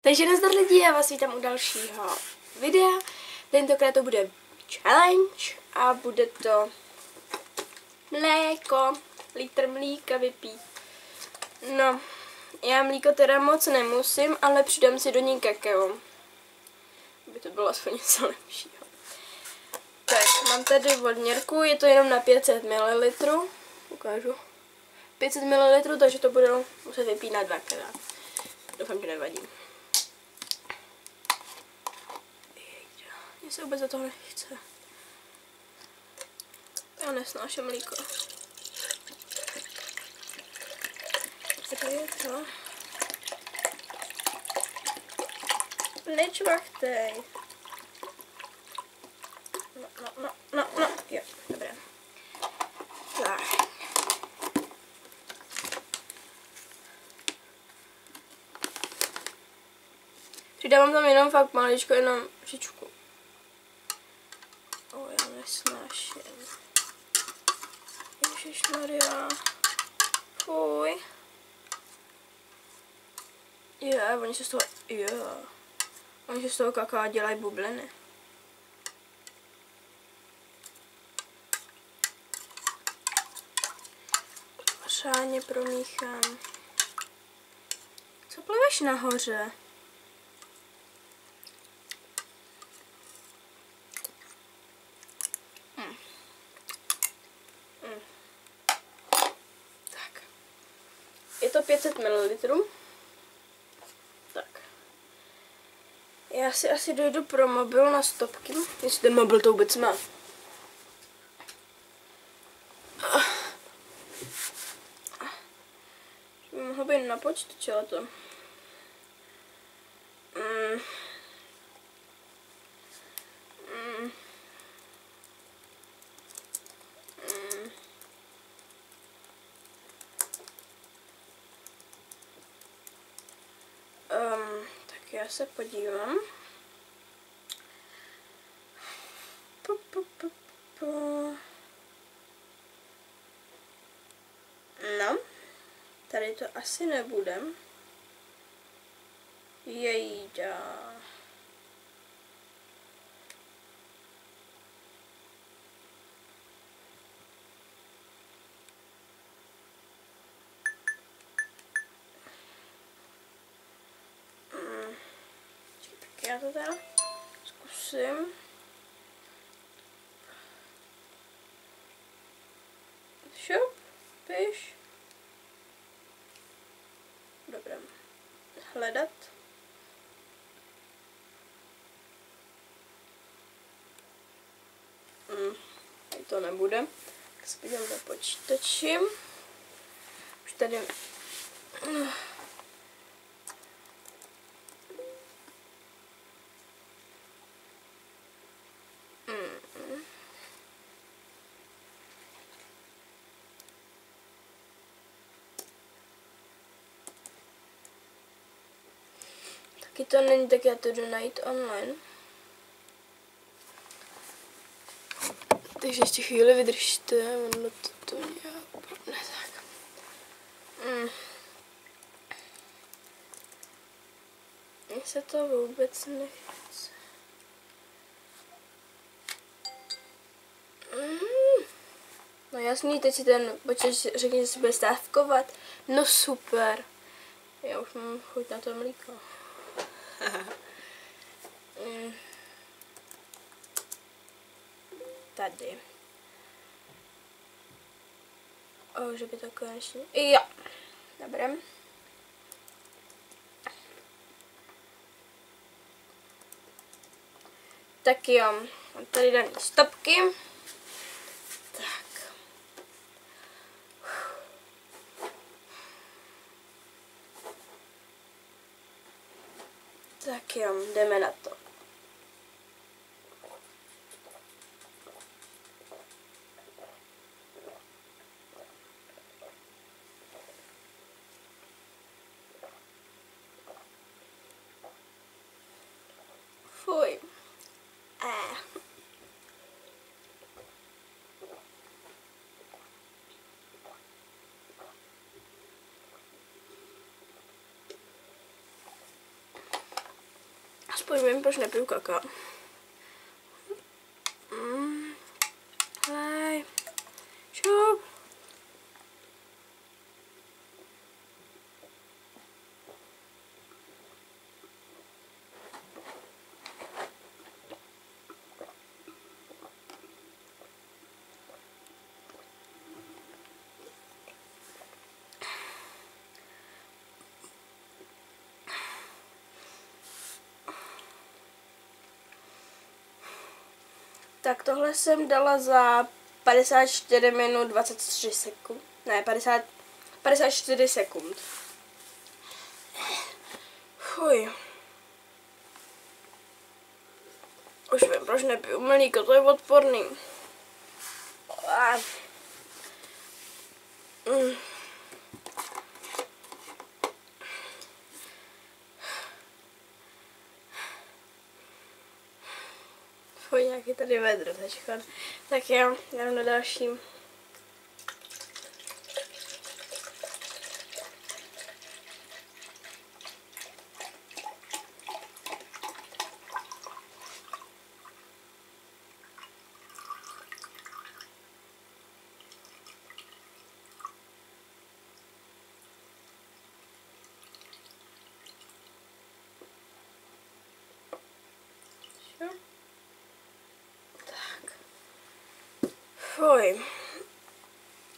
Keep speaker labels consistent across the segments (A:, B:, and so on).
A: Takže nazdar lidi, já vás vítám u dalšího videa. Tentokrát to bude challenge a bude to mléko, litr mlíka vypít. No, já mlíko teda moc nemusím, ale přidám si do něj kakao, aby to bylo aspoň něco lepšího. Tak, mám tady vodněrku, je to jenom na 500 ml. Ukážu. 500 ml, takže to bude muset vypít na dvakrát. Doufám, že nevadí. Mně se vůbec do toho nechce. Já nesnáším mlíko. Kde je to? Nečvachtej. No, jo, dobré. Tak. Přidávám tam jenom fakt maličko, jenom šičku. Já nesnáším. Ježišmarja. Fuj. Oni se z toho... Oni se z toho kaká dělají bubliny. Řádně promíchám. Co plaveš nahoře? Tak. Je to 500 ml. Tak. Já si asi dojdu pro mobil na stopky, jestli ten mobil to vůbec má. By mohlo být na počítači, ale to. Tak já se podívám. No, tady to asi nebudem. Jejda. Tak já to teda zkusím. Šup, piš. Dobré. Hledat. Tady to nebude. Tak se podívám na počítači. Už tady... Taky to není, tak já to jdu najít online. Takže ještě chvíli vydržte, ono to nějak ne tak. Mně se to vůbec nechce. No jasný, teď si ten počítač řekne, že si bude stávkovat. No super. Já už mám chuť na to mlíko. Tady. Že by to konečně... Jo. Dobré. Tak jo. Mám tady dané stopky. Tak. Tak jo, jdeme na to. Fuj. Aspoň vím, proč nepiju kakao. Hej. Šup. Tak tohle jsem dala za 54 minut 23 sekund. Ne, 54 sekund. Fuj. Už vím, proč nepiju mlíko, to je odporný. Fuj, nějaký tady vedro teďka. Tak jo, jdem na dalším. Fuj.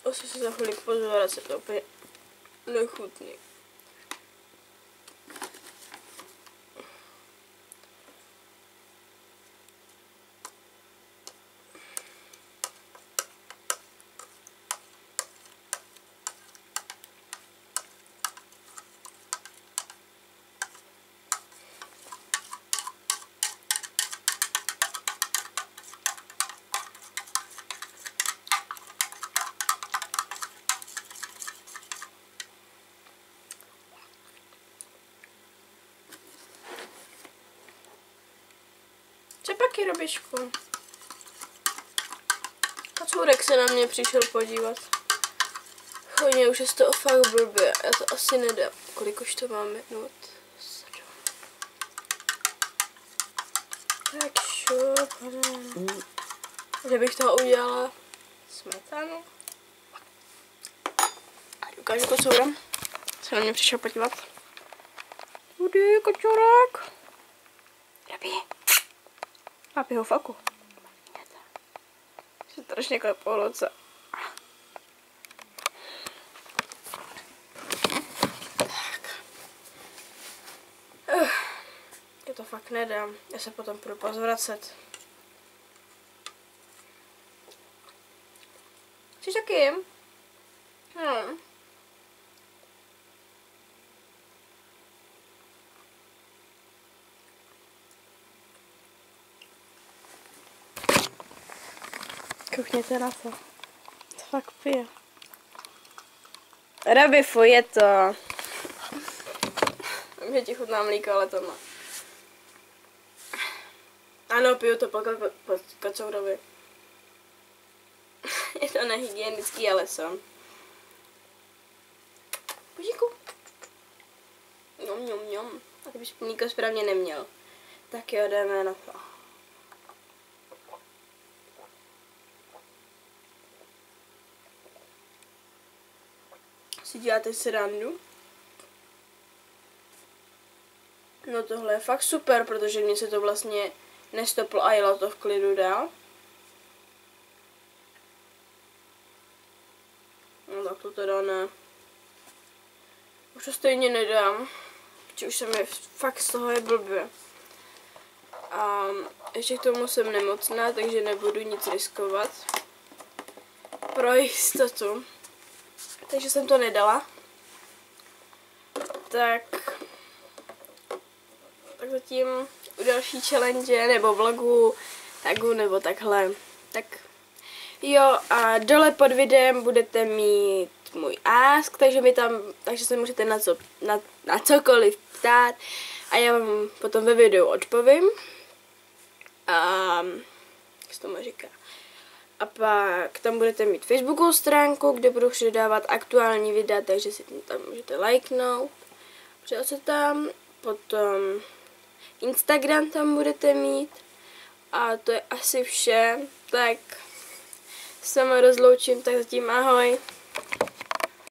A: Musím se za chvíli pozorovat, se to úplně nechutný. Co pak je, Robičku? Kacůrek se na mě přišel podívat. Chodně, už je z toho fakt blbě. Já to asi nedám. Kolik už to mám minut? 7. Tak šup. Že bych toho udělala smetanu. Ukážu kocoura. Se na mě přišel podívat. Kudy, kocourek? Robí. Papi ho faku. Se strašně klepou loce. Tak. Já to fakt nedám. Já se potom půjdu pozvracet. Chceš taky jim? No. Koukněte na to. To fakt pije. Robi, fuj, je to. Mě ti chutná mlíko, ale to má. Ano, piju to po kocourovi. Je to nehygienický, ale son. Božíku. Njom. A ty bys mlíko správně neměl. Tak jo, jdeme na to. Si děláte srandu? No tohle je fakt super, protože mě se to vlastně nestoplo a jelo to v klidu dál. No tak to teda ne. Už to stejně nedám. Protože už se mi fakt z toho je blbě. A ještě k tomu jsem nemocná, takže nebudu nic riskovat. Pro jistotu. Takže jsem to nedala. Tak zatím u další challenge nebo vlogu, tagu nebo takhle. Tak jo, a dole pod videem budete mít můj ask, takže se můžete na cokoliv ptát a já vám potom ve videu odpovím. Jak se tomu říká? A pak tam budete mít Facebookovou stránku, kde budu všude dávat aktuální videa, takže si tam můžete lajknout. Přidat se tam. Potom Instagram tam budete mít. A to je asi vše. Tak se rozloučím, tak zatím ahoj.